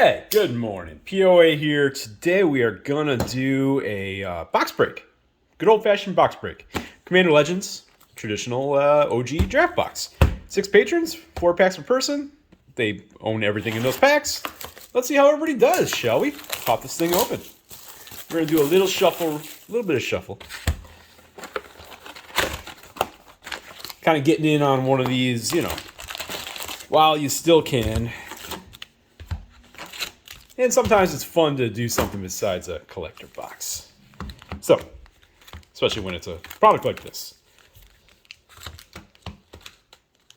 Hey, good morning. POA here. Today we are gonna do a box break. Good old-fashioned box break. Commander Legends, traditional OG draft box. 6 patrons, 4 packs per person. They own everything in those packs. Let's see how everybody does, shall we? Pop this thing open. We're gonna do a little shuffle, a little bit of shuffle. Kind of getting in on one of these, while you still can. And sometimes it's fun to do something besides a collector box. So, especially when it's a product like this.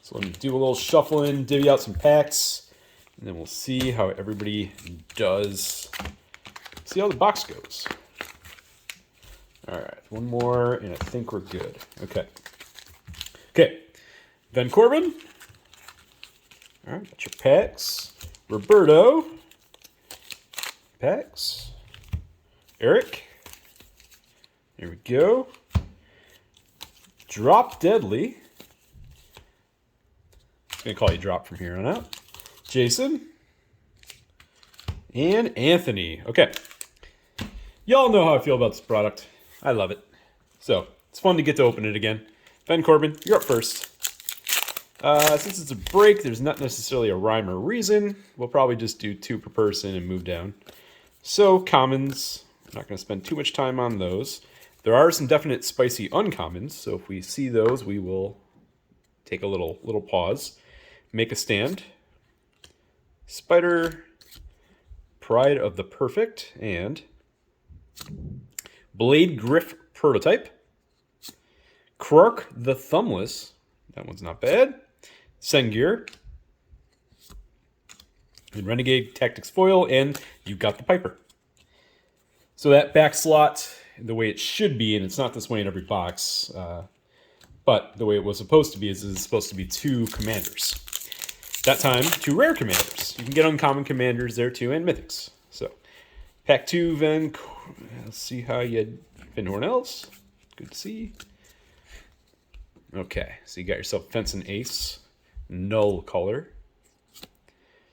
So let me do a little shuffling, divvy out some packs, and then we'll see how everybody does. See how the box goes. All right, one more, and I think we're good. Okay. Van Corbin. All right, got your packs. Roberto. Packs. Eric. Here we go. Drop Deadly. I'm going to call you Drop from here on out. Jason. And Anthony. Okay. Y'all know how I feel about this product. I love it. So, it's fun to get to open it again. Ben Corbin, you're up first. Since it's a break, there's not necessarily a rhyme or reason. We'll probably just do 2 per person and move down. So, commons, I'm not going to spend too much time on those. There are some definite spicy uncommons, so if we see those, we will take a little pause. Make a Stand. Spider, Pride of the Perfect, and Blade Griff Prototype. Krark the Thumbless, that one's not bad. Sengir. And Renegade Tactics Foil, and you've got the Piper. So that back slot, the way it should be, and it's not this way in every box, but the way it was supposed to be is it's supposed to be 2 commanders. That time, 2 rare commanders. You can get uncommon commanders there too, and mythics. So, pack 2, let's see how you... Van Hornels, good to see. Okay, so you got yourself Fence and Ace, Null Color.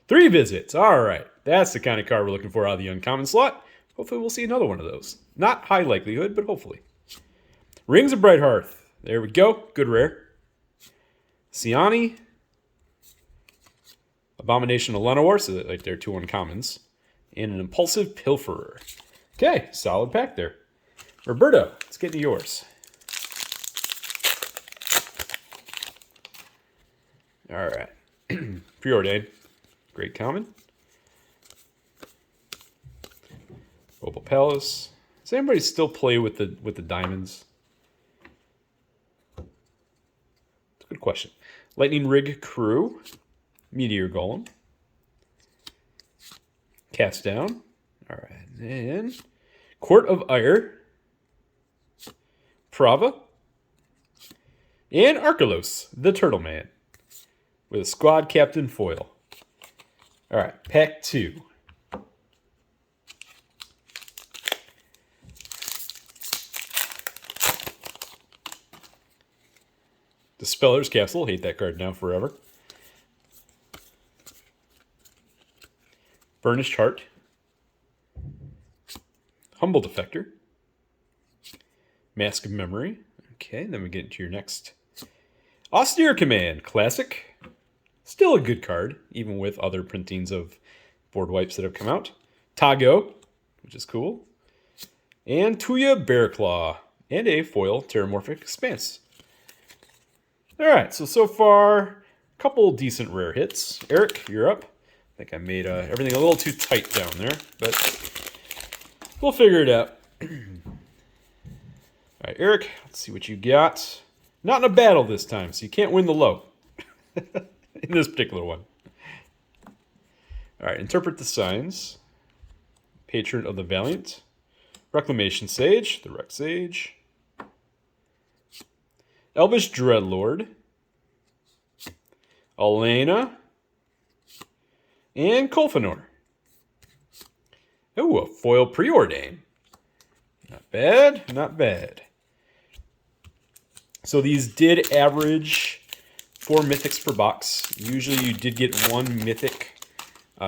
3 visits. All right. That's the kind of card we're looking for out of the uncommon slot. Hopefully we'll see another one of those. Not high likelihood, but hopefully. Rings of Brighthearth. There we go. Good rare. Siani. Abomination of Llanowar, so that, they're 2 uncommons. And an Impulsive Pilferer. Okay, solid pack there. Roberto, let's get into yours. All right. Preordained. Great common. Opal Palace. Does anybody still play with the diamonds? That's a good question. Lightning Rig Crew. Meteor Golem. Cast Down. All right. And Court of Ire. Prava. And Arkelos, the Turtle Man. With a Squad Captain Foil. All right, pack 2. Dispeller's Castle. Hate that card now forever. Burnished Heart. Humble Defector. Mask of Memory. Okay, then we get into your next. Austere Command. Classic. Still a good card, even with other printings of board wipes that have come out. Tago, which is cool. And Tuya Bearclaw. And a foil Terramorphic Expanse. Alright, so far, a couple decent rare hits. Eric, you're up. I think I made everything a little too tight down there, but we'll figure it out. Alright, Eric, let's see what you got. Not in a battle this time, so you can't win the low. In this particular one. All right, Interpret the Signs. Patron of the Valiant. Reclamation Sage, the Rec Sage. Elvish Dreadlord. Elena. And Kolfanor. Oh, a foil Preordain. Not bad, not bad. So these did average 4 mythics per box. Usually you did get 1 mythic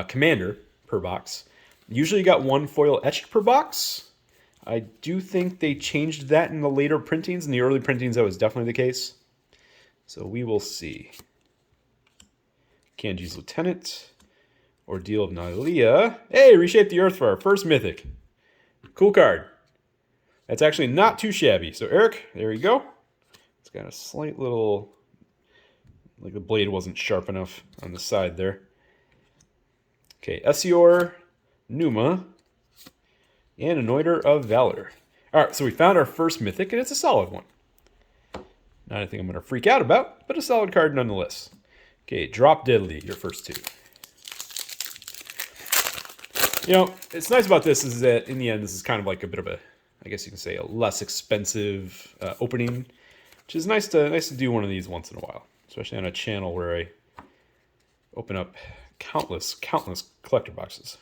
commander per box. Usually you got 1 foil etched per box. I do think they changed that in the later printings. In the early printings, that was definitely the case. So we will see. Kanji's Lieutenant. Ordeal of Nylea. Hey, Reshape the Earth for our first mythic. Cool card. That's actually not too shabby. So Eric, there you go. It's got a slight little, like the blade wasn't sharp enough on the side there. Okay, Essior, Numa, and Anointer of Valor. All right, so we found our first mythic, and it's a solid one. Not anything I'm going to freak out about, but a solid card nonetheless. Okay, Drop Deadly, your first 2. You know, it's nice about this is that in the end, this is kind of like a bit of a, I guess you can say, a less expensive opening, which is nice to do one of these once in a while, especially on a channel where I open up countless collector boxes,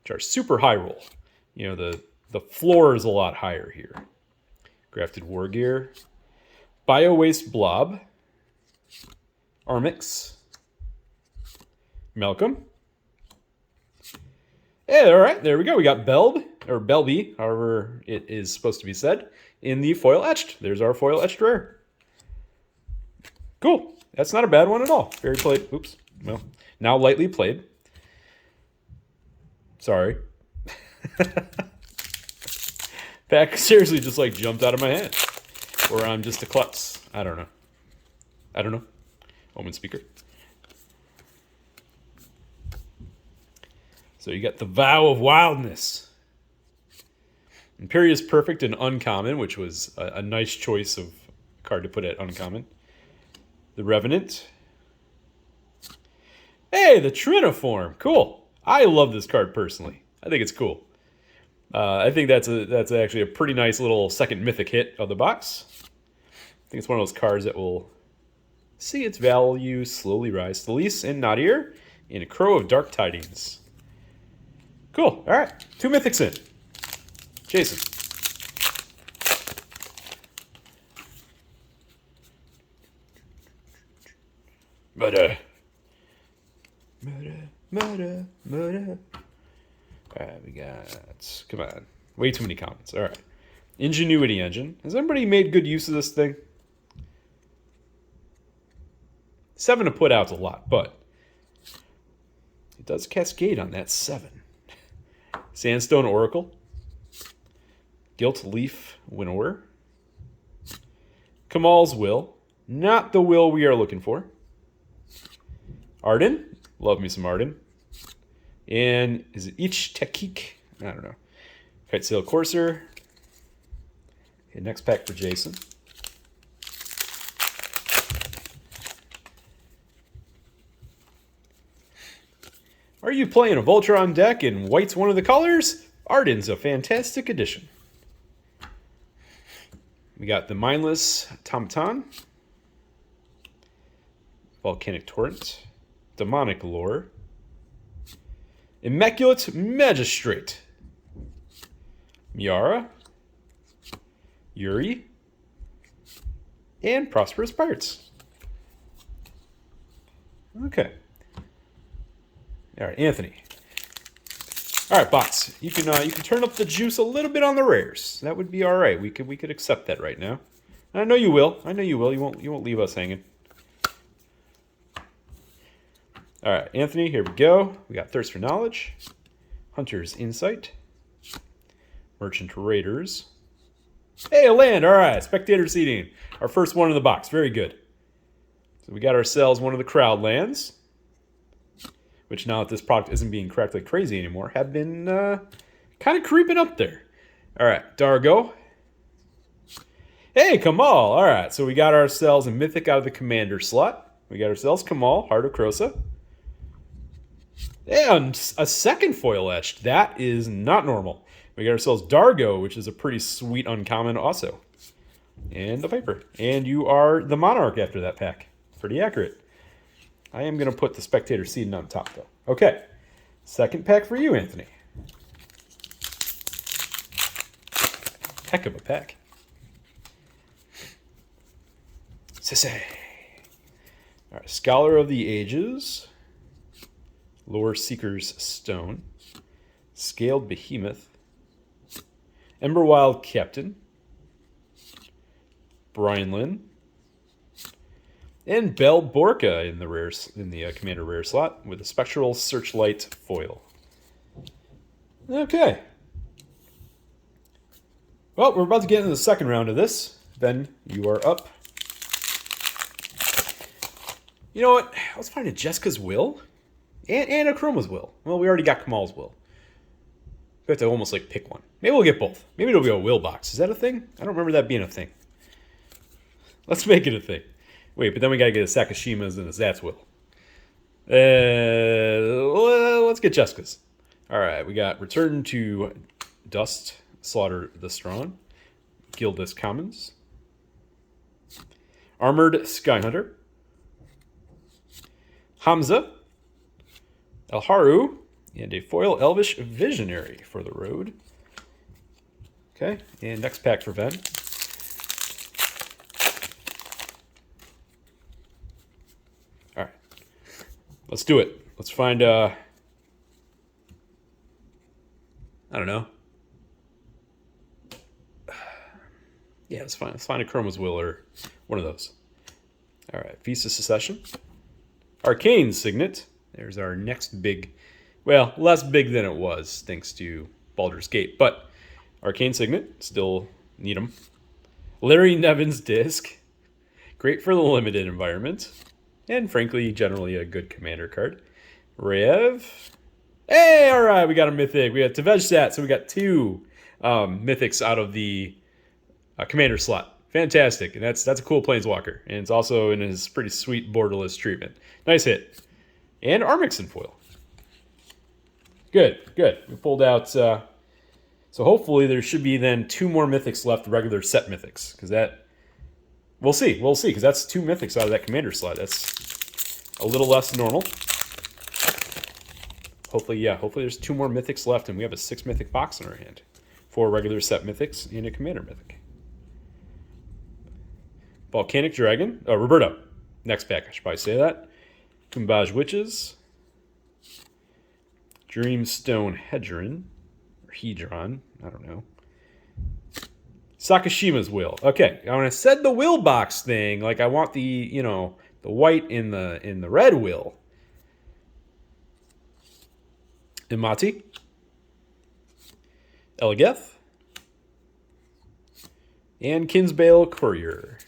which are super high roll. You know, the floor is a lot higher here. Grafted War Gear, Bio Waste Blob, Armix, Malcolm. Hey, all right, there we go. We got Belb, or Belby, however it is supposed to be said, in the foil etched. There's our foil etched rare. Cool. That's not a bad one at all. Very played. Oops. Well, now lightly played. Sorry. Pack seriously just like jumped out of my head. Or I'm just a klutz. I don't know. Omen Speaker. So you got the Vow of Wildness. Imperious Perfect and Uncommon, which was a nice choice of card to put at Uncommon. The Revenant. Hey, the Triniform. Cool. I love this card personally. I think it's cool. I think that's actually a pretty nice little second mythic hit of the box. I think it's one of those cards that will see its value slowly rise. Thalise and Nadir, and a Crow of Dark Tidings. Cool. All right. 2 mythics in. Jason. Murder. All right, we got, come on. Way too many comments. All right. Ingenuity Engine. Has anybody made good use of this thing? 7 to put out's a lot, but it does cascade on that 7. Sandstone Oracle. Gilt Leaf Winnower. Kamal's Will. Not the will we are looking for. Arden. Love me some Arden. And is it Ich Tekik? I don't know. Kite Sail Courser. Okay, next pack for Jason. Are you playing a Voltron deck and white's one of the colors? Arden's a fantastic addition. We got the Mindless Automaton. Volcanic Torrent. Demonic Lore. Immaculate Magistrate. Miara. Yuri. And Prosperous Pirates. Okay. All right, Anthony. All right, bots. You can turn up the juice a little bit on the rares. That would be all right. We could accept that right now. And I know you will. I know you will. You won't leave us hanging. All right, Anthony. Here we go. We got Thirst for Knowledge, Hunter's Insight, Merchant Raiders. Hey, a land. All right, Spectator Seeding. Our first one in the box. Very good. So we got ourselves one of the crowd lands, which now that this product isn't being cracked like crazy anymore, have been kind of creeping up there. All right, Dargo. Hey, Kamal. All right, so we got ourselves a mythic out of the commander slot. We got ourselves Kamal, Heart of Krosa. And a second foil etched. That is not normal. We got ourselves Dargo, which is a pretty sweet uncommon also. And the Piper. And you are the Monarch after that pack. Pretty accurate. I am going to put the Spectator Seeding on top, though. Okay. Second pack for you, Anthony. Heck of a pack. Sisse. All right. Scholar of the Ages. Lore Seeker's Stone, Scaled Behemoth, Emberwild Captain, Brian Lynn, and Bell Borka in the Commander rare slot with a Spectral Searchlight foil. Okay. Well, we're about to get into the second round of this. Ben, you are up. You know what? Let's find a Jessica's Will and a Chroma's Will. Well, we already got Kamal's Will. We have to almost like pick one. Maybe we'll get both. Maybe it'll be a Will box. Is that a thing? I don't remember that being a thing. Let's make it a thing. Wait, but then we gotta get a Sakashima's and a Zat's Will. Let's get Jessica's. Alright, we got Return to Dust, Slaughter the Strong, Gildas Commons, Armored Skyhunter, Hamza, Elharu, and a foil Elvish Visionary for the road. Okay, and next pack for Ben. All right, let's do it. Let's find, I don't know. Yeah, let's find a Chroma's Will or one of those. All right, Feast of Secession. Arcane Signet. There's our next big, well, less big than it was thanks to Baldur's Gate, but Arcane Signet, still need them. Larry Nevin's Disc. Great for the limited environment. And frankly, generally a good commander card. Rev. Hey, all right, we got a mythic. We got Tevejsat, so we got two mythics out of the commander slot. Fantastic, and that's a cool planeswalker, and it's also in his pretty sweet borderless treatment. Nice hit. And Armixen foil. Good. We pulled out, so hopefully there should be then two more mythics left, regular set mythics, because that, we'll see, because that's two mythics out of that commander slot. That's a little less than normal. Hopefully there's two more mythics left, and we have a 6 mythic box in our hand. 4 regular set mythics and a commander mythic. Volcanic Dragon. Oh, Roberto. Next pack, I should probably say that. Kumbaj Witches. Dreamstone Hedron. Or Hedron. I don't know. Sakashima's Will. Okay, now when I said the will box thing, like I want the, the white in the red will. Imati. Eligeth. And Kinsbale Courier.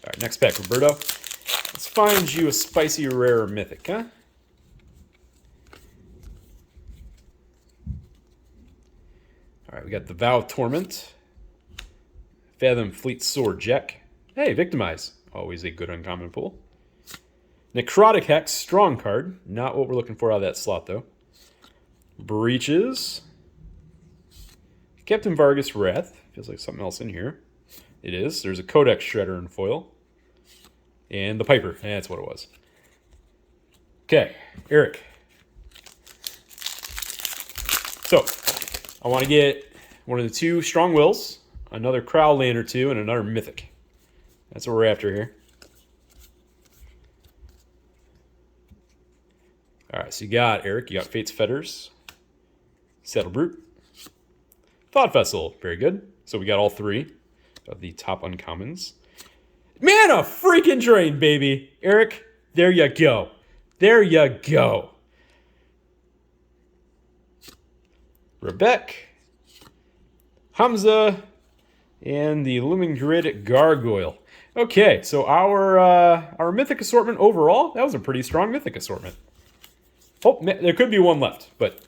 All right, next pack, Roberto. Let's find you a spicy rare mythic, huh? All right, we got the Vow of Torment, Fathom Fleet Sword Jack. Hey, Victimize. Always a good uncommon pull. Necrotic Hex, strong card. Not what we're looking for out of that slot, though. Breaches. Captain Vargas Wrath. Feels like something else in here. It is. There's a Codex Shredder in foil. And the Piper. That's what it was. Okay, Eric. So, I want to get one of the 2 Strong Wills, another Crowland or 2, and another Mythic. That's what we're after here. Alright, so you got, Eric, you got Fate's Fetters, Saddle Brute, Thought Vessel. Very good. So we got all 3 of the top uncommons. Mana freaking Drain, baby. Eric, there you go. There you go. Rebek, Hamza, and the Looming Grid Gargoyle. Okay, so our mythic assortment overall, that was a pretty strong mythic assortment. Oh, there could be one left, but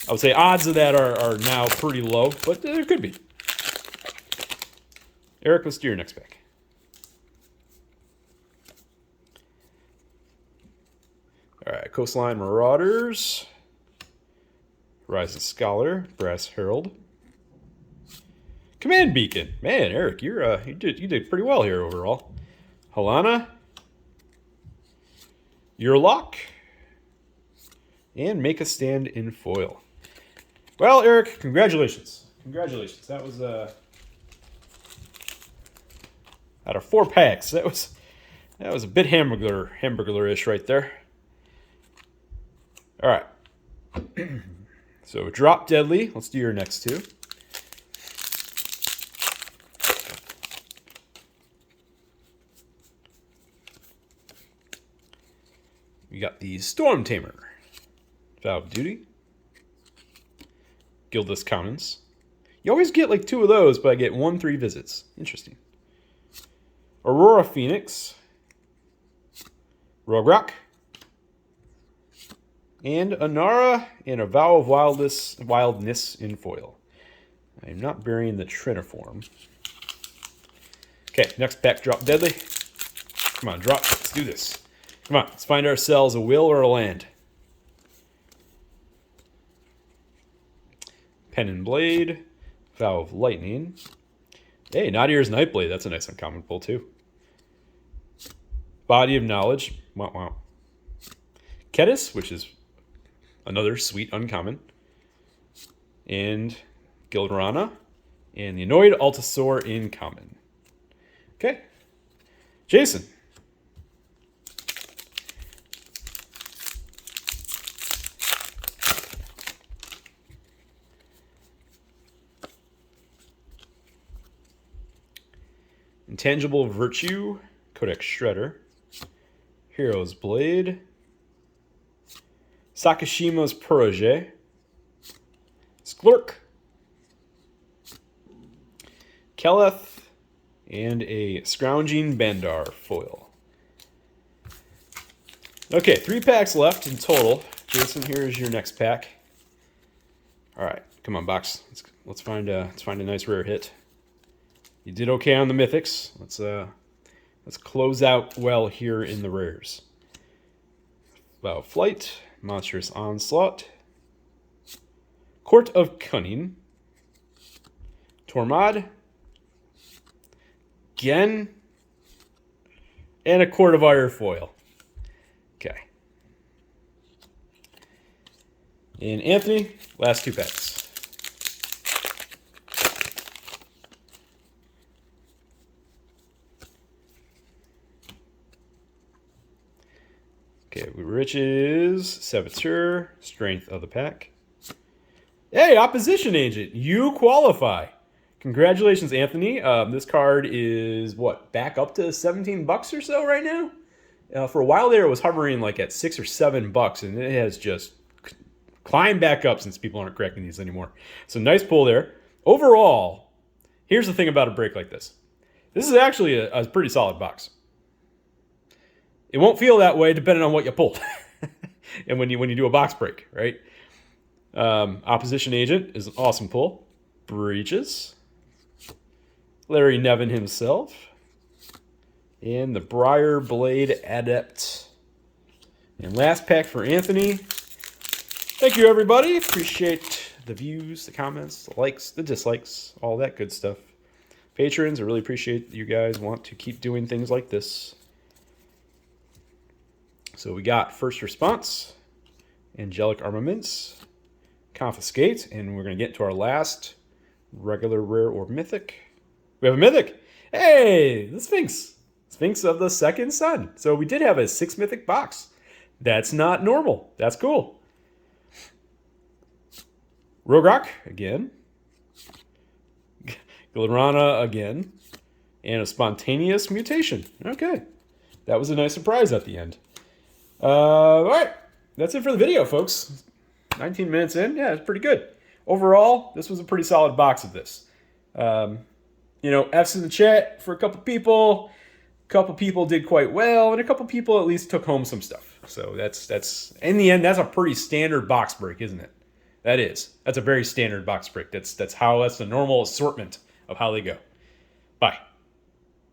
I would say odds of that are now pretty low, but there could be. Eric, let's do your next pick. All right, Coastline Marauders, Horizon Scholar, Brass Herald, Command Beacon. Man, Eric, you did pretty well here overall. Halana, Urlock, and Make a Stand in foil. Well, Eric, congratulations. Congratulations. That was out of 4 packs. That was That was a bit hamburger-ish right there. All right. So Drop Deadly. Let's do your next two. We got the Storm Tamer. Vow of Duty. Gildas Commons. You always get like 2 of those, but I get 1-3 visits. Interesting. Aurora Phoenix. Rogrock. And Anara and a Vow of Wildness in foil. I'm not burying the Triniform. Okay, next pack, Drop Deadly. Come on, drop. Let's do this. Come on, let's find ourselves a will or a land. Pen and Blade. Vow of Lightning. Hey, Nadier's Nightblade. That's a nice uncommon pull, too. Body of Knowledge. Wow, wow. Kedis, which is another sweet uncommon. And Gildarana. And the Annoyed Altasaur in common. Okay. Jason. Intangible Virtue. Codex Shredder. Hero's Blade. Sakashima's Protege. Sklork. Keleth. And a Scrounging Bandar foil. Okay, 3 packs left in total. Jason, here's your next pack. All right, come on, box. Let's find a nice rare hit. You did okay on the mythics. Let's close out well here in the rares. Vow of Flight, Monstrous Onslaught, Court of Cunning, Tormod, Gen, and a Court of Ire foil. Okay. And Anthony, last 2 packs. Okay, Riches, Saboteur, Strength of the Pack. Hey, Opposition Agent, you qualify. Congratulations, Anthony. This card is, what, back up to $17 or so right now? For a while there, it was hovering like at $6 or $7, and it has just climbed back up since people aren't cracking these anymore. So nice pull there. Overall, here's the thing about a break like this. This is actually a pretty solid box. It won't feel that way depending on what you pull. And when you do a box break, right? Opposition Agent is an awesome pull. Breaches. Larry Nevin himself. And the Briar Blade Adept. And last pack for Anthony. Thank you, everybody. Appreciate the views, the comments, the likes, the dislikes, all that good stuff. Patrons, I really appreciate that you guys want to keep doing things like this. So we got First Response, Angelic Armaments, Confiscate, and we're going to get to our last regular rare or mythic. We have a mythic. Hey, the Sphinx. Sphinx of the Second Sun. So we did have a 6 mythic box. That's not normal. That's cool. Rogrock again. Gildarana again. And a Spontaneous Mutation. Okay. That was a nice surprise at the end. All right, that's it for the video, folks. 19 minutes in, yeah, it's pretty good. Overall, this was a pretty solid box of this. F's in the chat for a couple people. A couple people did quite well, and a couple people at least took home some stuff. So that's in the end, that's a pretty standard box break, isn't it? That is. That's a very standard box break. That's the normal assortment of how they go. Bye.